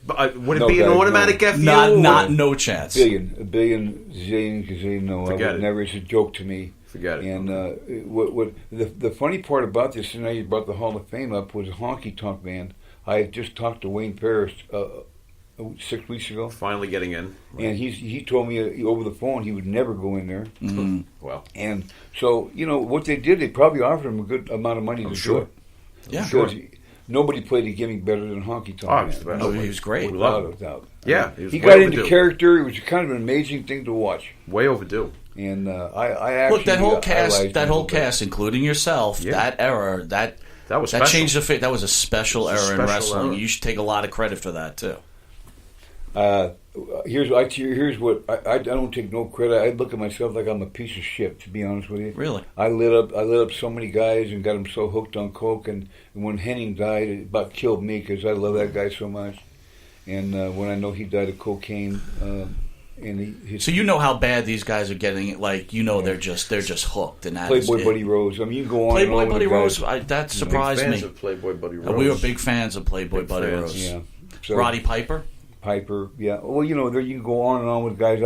But would it No, be an guys, automatic no. FU? Not no chance. A billion, zillion, gazillion. No, Forget I would it. never. It's a joke to me. Forget it. And what the funny part about this, and now you brought the Hall of Fame up, was a honky tonk band. I had just talked to Wayne Parrish 6 weeks ago, Finally getting in. Right. and he told me over the phone he would never go in there. Mm-hmm. Well, And so what they did, they probably offered him a good amount of money to sure. do it. Yeah. Because nobody played a gimmick better than honky tonk. Oh, he's the best. Oh, he was great. We love Without him. a doubt. Yeah, he way got into overdue. character. It was kind of an amazing thing to watch. Way overdue. And I actually Look, that whole cast, idolized him a little bit. including yourself, Yeah. that era, that was special. changed the fate. That was a special It's a era in special wrestling. era. You should take a lot of credit for that too. Here's what I don't take no credit. I look at myself like I'm a piece of shit. To be honest with you, Really? I lit up so many guys and got them so hooked on coke. And when Henning died, it about killed me because I love that guy so much. And when I know he died of cocaine, and So you know how bad these guys are getting. Like they're just hooked. And that is Playboy it. Buddy Rose. I mean, you can go on. Playboy and on Buddy with the Rose. guys. That surprised Big fans me. of Playboy Buddy Rose. We were big fans of Playboy Big Buddy fans. Rose. Yeah. So, Roddy Piper. Piper, yeah. Well, there you can go on and on with guys.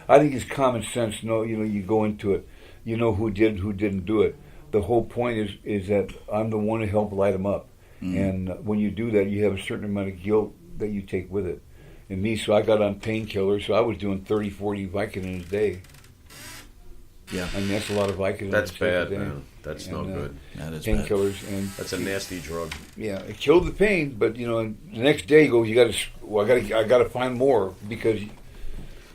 I think it's common sense. No, you go into it. You know who did, who didn't do it. The whole point is that I'm the one to help light them up. And when you do that, you have a certain amount of guilt that you take with it. And me, so I got on painkillers, so I was doing 30, 40 Vicodin a day. Yeah. I mean, that's a lot of Vicodin. That's to take a bad, day. man. That's no good. That is bad. Painkillers, and That's a nasty drug. yeah, it killed the pain. But and the next day, you got to, I got to find more because.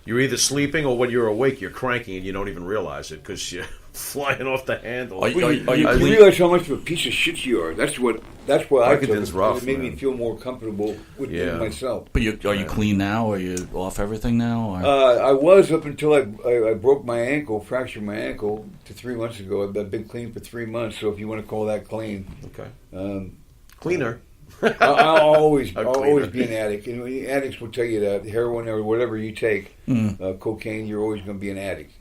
You're either sleeping or when you're awake, you're cranking and you don't even realize it because you're flying off the handle. Are you- Well, are you you- realize how much of a piece of shit you are. That's what I took. Vicodin's It rough, made me man. feel more comfortable with myself. But are you clean now? Are you off everything now? Or? I was up until I broke my ankle, fractured my ankle to 3 months ago. I've been clean for 3 months, so if you want to call that clean. Okay. Cleaner. I'll always cleaner. be an addict. And addicts will tell you that heroin or whatever you take, cocaine, you're always going to be an addict.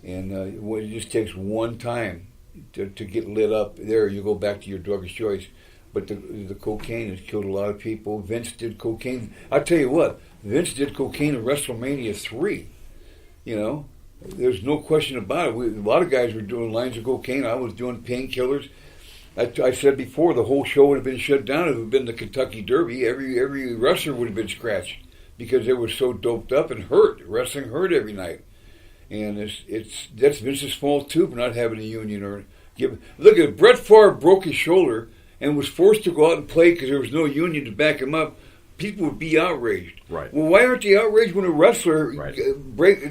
And it just takes one time to get lit up. There, you go back to your drug of choice. But the cocaine has killed a lot of people. Vince did cocaine. I'll tell you what, Vince did cocaine in WrestleMania 3. There's no question about it. A lot of guys were doing lines of cocaine. I was doing painkillers. I said before, the whole show would have been shut down if it had been the Kentucky Derby. Every wrestler would have been scratched because they were so doped up and hurt. Wrestling hurt every night. And that's Vince's fault too for not having a union look at it. Brett Favre broke his shoulder and was forced to go out and play because there was no union to back him up. People would be outraged. Right. Well, why aren't they outraged when a wrestler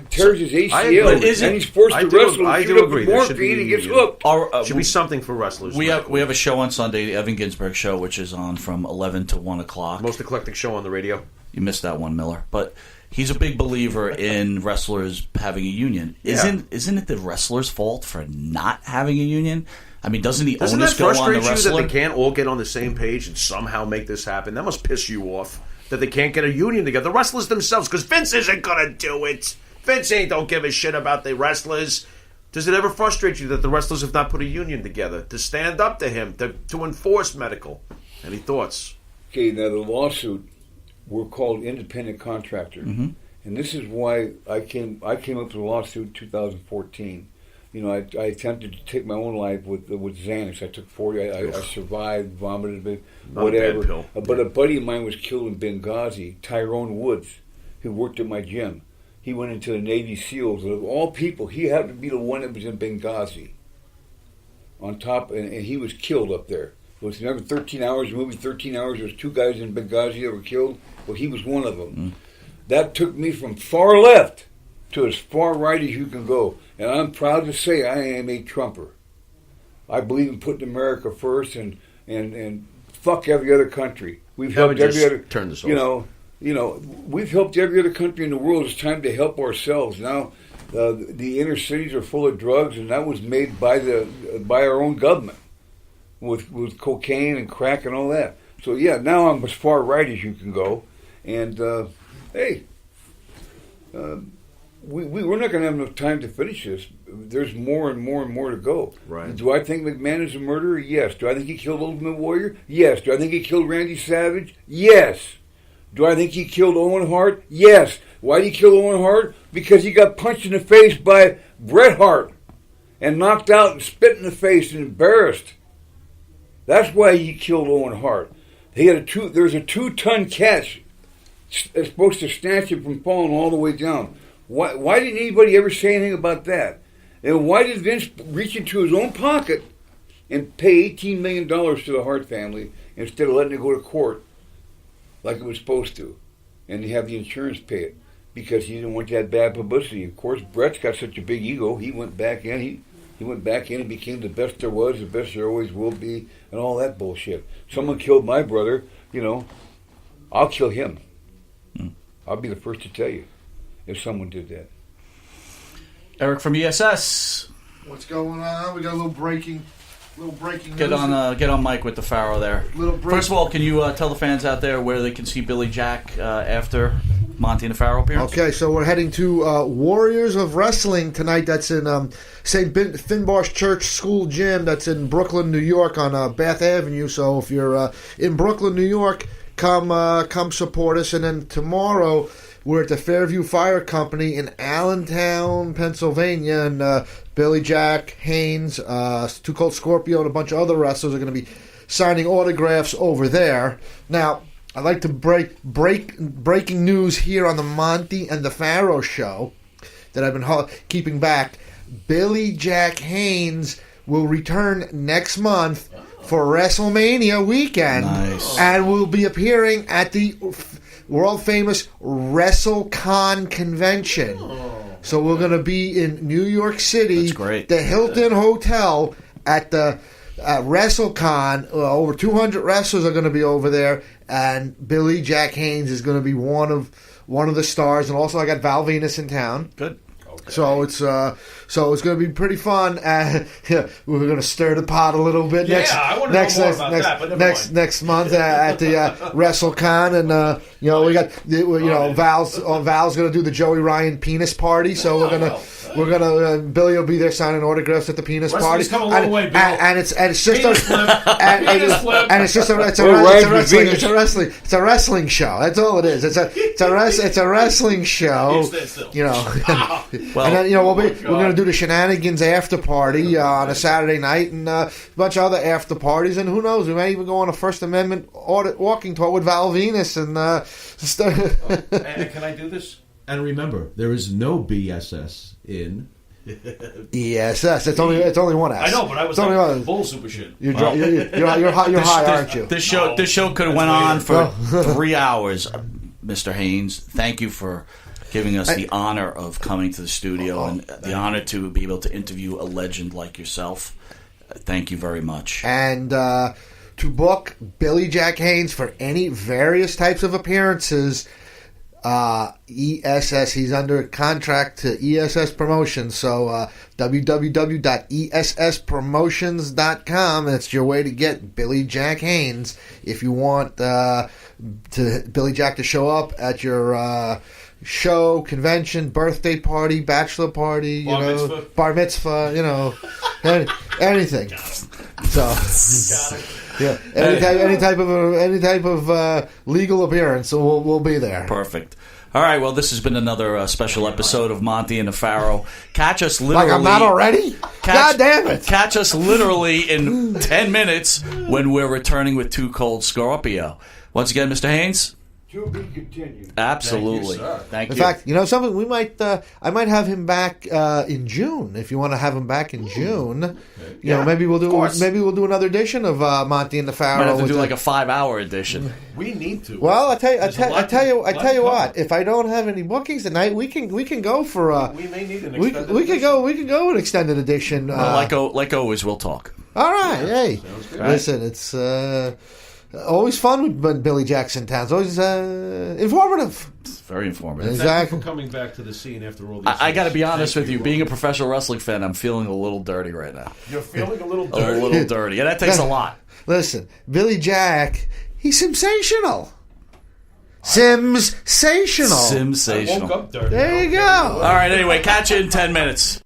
tears his I agree. ACL Is it- and he's forced I to do- wrestle I and do shoot up agree. the There should morphine be and gets union. hooked? Should be something for wrestlers. we have a show on Sunday, the Evan Ginsberg show, which is on from 11 to 1 o'clock. Most eclectic show on the radio. You missed that one, Miller. But he's a big believer in wrestlers having a union. Yeah. Isn't it the wrestler's fault for not having a union? I mean, doesn't the Doesn't onus that go on the frustrate you wrestler? that they can't all get on the same page and somehow make this happen? That must piss you off that they can't get a union together. The wrestlers themselves, because Vince isn't going to do it. Vince don't give a shit about the wrestlers. Does it ever frustrate you that the wrestlers have not put a union together to stand up to him, to enforce medical? Any thoughts? Okay, now the lawsuit were called independent contractor, and this is why I came up with the lawsuit in 2014. I attempted to take my own life with Xanax. I took 40. I survived, vomited a bit, Not a whatever. bad pill. But a buddy of mine was killed in Benghazi. Tyrone Woods, who worked at my gym. He went into the Navy SEALs. Of all people, he happened to be the one that was in Benghazi. On top, and he was killed up there. It was remember 13 hours, movie 13 hours. There was 2 guys in Benghazi that were killed. Well, he was one of them. That took me from far left to as far right as you can go. And I'm proud to say I am a Trumper. I believe in putting America first and fuck every other country. We've Haven't helped every just other. turned this off. we've helped every other country in the world. It's time to help ourselves now. The inner cities are full of drugs, and that was made by our own government with cocaine and crack and all that. So yeah, now I'm as far right as you can go, and hey, we're not going to have enough time to finish this. There's more and more and more to go. Right. Do I think McMahon is a murderer? Yes. Do I think he killed Ultimate Warrior? Yes. Do I think he killed Randy Savage? Yes. Do I think he killed Owen Hart? Yes. Why did he kill Owen Hart? Because he got punched in the face by Bret Hart and knocked out and spit in the face and embarrassed. That's why he killed Owen Hart. There's a 2-ton catch that's supposed to snatch him from falling all the way down. Why didn't anybody ever say anything about that? And why did Vince reach into his own pocket and pay $18 million to the Hart family instead of letting it go to court like it was supposed to, and have the insurance pay it? Because he didn't want that bad publicity. Of course, Brett's got such a big ego. He went back in. He went back in and became the best there was, the best there always will be, and all that bullshit. Someone killed my brother, I'll kill him. I'll be the first to tell you if someone did that. Eric from ESS. What's going on? We got a little breaking news. Get on mic with the Pharaoh there. First of all, can you tell the fans out there where they can see Billy Jack after Monty and the Pharaoh appearance? Okay, so we're heading to Warriors of Wrestling tonight. That's in St. Finbar's Church School Gym. That's in Brooklyn, New York on Bath Avenue. So if you're in Brooklyn, New York, come support us. And then tomorrow we're at the Fairview Fire Company in Allentown, Pennsylvania, and Billy Jack, Haynes, Too Cold Scorpio, and a bunch of other wrestlers are going to be signing autographs over there. Now, I'd like to breaking news here on the Monty and the Pharaoh show that I've been keeping back. Billy Jack Haynes will return next month for WrestleMania weekend, and will be appearing at the world-famous WrestleCon convention. So we're going to be in New York City, That's great. the Hilton Hotel at the WrestleCon. Over 200 wrestlers are going to be over there, and Billy Jack Haynes is going to be one of the stars. And also, I got Val Venus in town. Good. Okay. So it's going to be pretty fun. We're going to stir the pot a little bit next month at the WrestleCon, and we got Val's going to do the Joey Ryan penis party. So we're gonna Billy will be there signing autographs at the penis party. Come a long way, Bill. And it's just a wrestling show. That's all it is. It's a wrestling show. And then we're gonna do the Shenanigans after party on a Saturday night, and a bunch of other after parties, and who knows, we may even go on a First Amendment walking tour with Val Venus and And can I do this? And remember, there is no BSS in ESS. It's only one S. I know, but I was like bull super shit. You're high, aren't you? This show could have went on for 3 hours. Mr. Haynes, thank you for giving us the honor of coming to the studio and the honor to be able to interview a legend like yourself. Thank you very much. And to book Billy Jack Haynes for any various types of appearances, ESS, he's under contract to ESS Promotions, so www.esspromotions.com. That's your way to get Billy Jack Haynes if you want Billy Jack to show up at your show, convention, birthday party, bachelor party, bar mitzvah, anything. So yeah, any type of legal appearance, so we'll be there. Perfect. All right, well, this has been another special episode of Monty and the Pharaoh. Catch us literally... Like I'm not already? God damn it. Catch us literally in 10 minutes when we're returning with Too Cold Scorpio. Once again, Mr. Haynes... To be continued. Absolutely. Thank you. In fact, something we might I might have him back in June. If you want to have him back in June, maybe we'll do another edition of Monty and the Pharaoh. Might have to do like a 5-hour edition. We need to. Well, I tell you what. If I don't have any bookings tonight, we can go for we may need an extended we could go an extended edition. Well, like always, we'll talk. All right, hey, listen, it's. Always fun when Billy Jack's in town. It's always informative. It's very informative. Thank Exactly. you for coming back to the scene after all these I got to years. be honest Thank with you. Being a professional wrestling fan, I'm feeling a little dirty right now. You're feeling a little A dirty. little dirty. And that takes a lot. Listen, Billy Jack, he's sensational. Sensational. I woke Sensational. up dirty. There you go. All right, anyway, catch you in 10 minutes.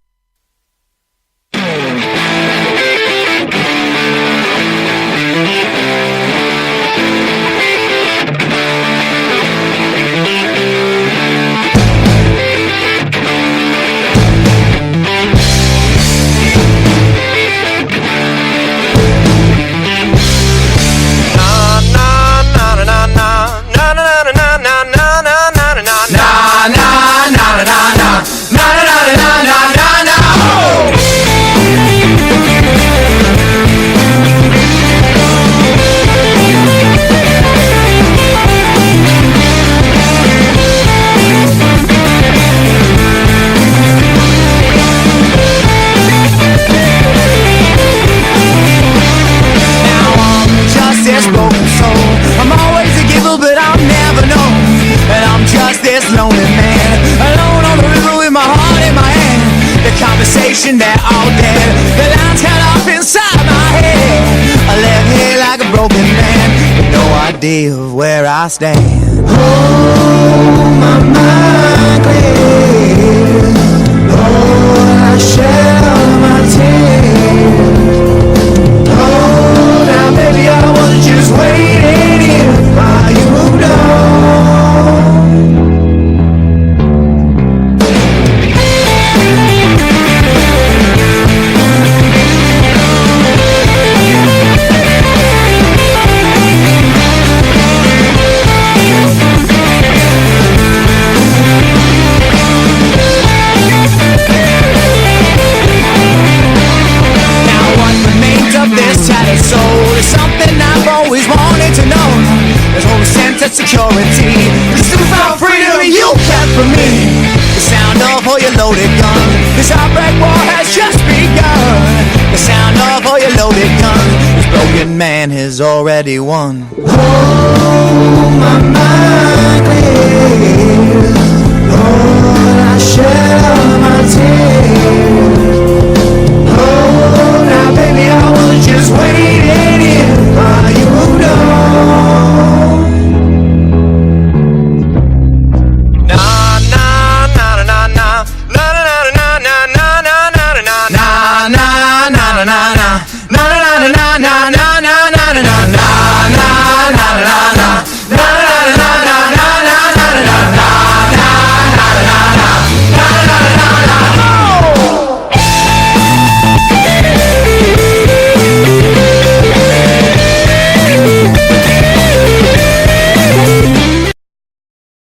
That all dead. The lines cut off inside my head. I left here like a broken man with no idea of where I stand. Oh, my mind clear. Oh, I shed all my tears. Oh, now maybe I was just waiting here while you moved on. Security, this is about freedom you kept from me. The sound of all your loaded gun. This heartbreak war has just begun. The sound of all your loaded gun. This broken man has already won. Oh, my mind clear. Lord, I shed all my tears. Oh, now baby, I was just waiting here.